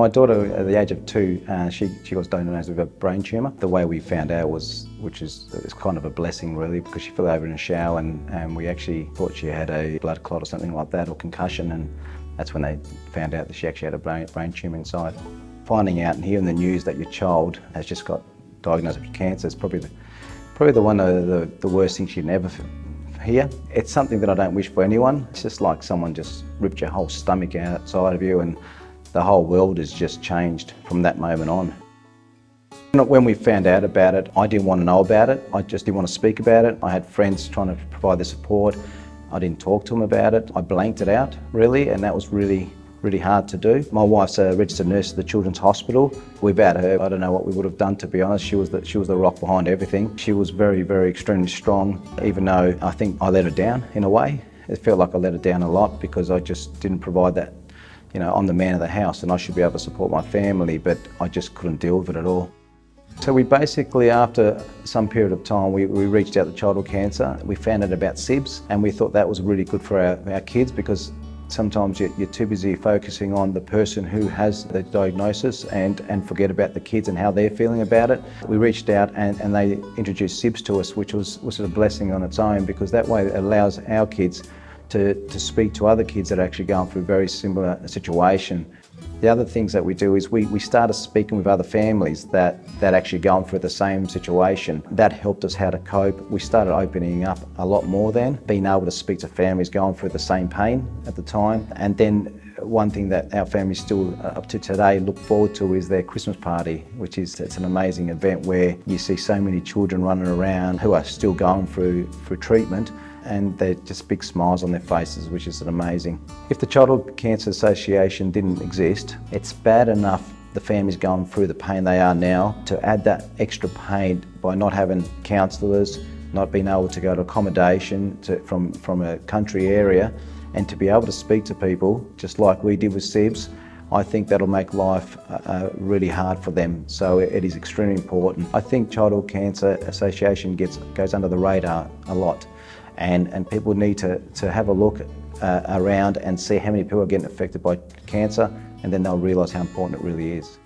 My daughter, at the age of 2, she was diagnosed with a brain tumour. The way we found out was, it's kind of a blessing really, because she fell over in a shower and we actually thought she had a blood clot or something like that, or concussion, and that's when they found out that she actually had a brain tumour inside. Finding out and hearing the news that your child has just got diagnosed with cancer is probably the one of the worst things you can ever hear. It's something that I don't wish for anyone. It's just like someone just ripped your whole stomach outside of you, and the whole world has just changed from that moment on. When we found out about it, I didn't want to know about it. I just didn't want to speak about it. I had friends trying to provide the support. I didn't talk to them about it. I blanked it out, really, and that was really hard to do. My wife's a registered nurse at the Children's Hospital. Without her, I don't know what we would have done, to be honest. She was the rock behind everything. She was very, extremely strong, even though I think I let her down in a way. It felt like I let her down a lot because I just didn't provide that. You know, I'm the man of the house and I should be able to support my family, but I just couldn't deal with it at all. So we basically, after some period of time, we reached out to childhood cancer. We found out about SIBS, and we thought that was really good for our kids, because sometimes you're too busy focusing on the person who has the diagnosis and forget about the kids and how they're feeling about it. We reached out and they introduced SIBS to us, which was a blessing on its own, because that way it allows our kids to speak to other kids that are actually going through a very similar situation. The other things that we do is we started speaking with other families that actually going through the same situation. That helped us how to cope. We started opening up a lot more then, being able to speak to families going through the same pain at the time. And then one thing that our families still up to today look forward to is their Christmas party, which is, it's an amazing event where you see so many children running around who are still going through treatment, and they're just big smiles on their faces, which is amazing. If the Childhood Cancer Association didn't exist, it's bad enough the families going through the pain they are now, to add that extra pain by not having counsellors, not being able to go to accommodation from a country area, and to be able to speak to people just like we did with SIBS. I think that'll make life really hard for them, so it is extremely important. I think Childhood Cancer Association goes under the radar a lot, and people need to have a look around and see how many people are getting affected by cancer, and then they'll realise how important it really is.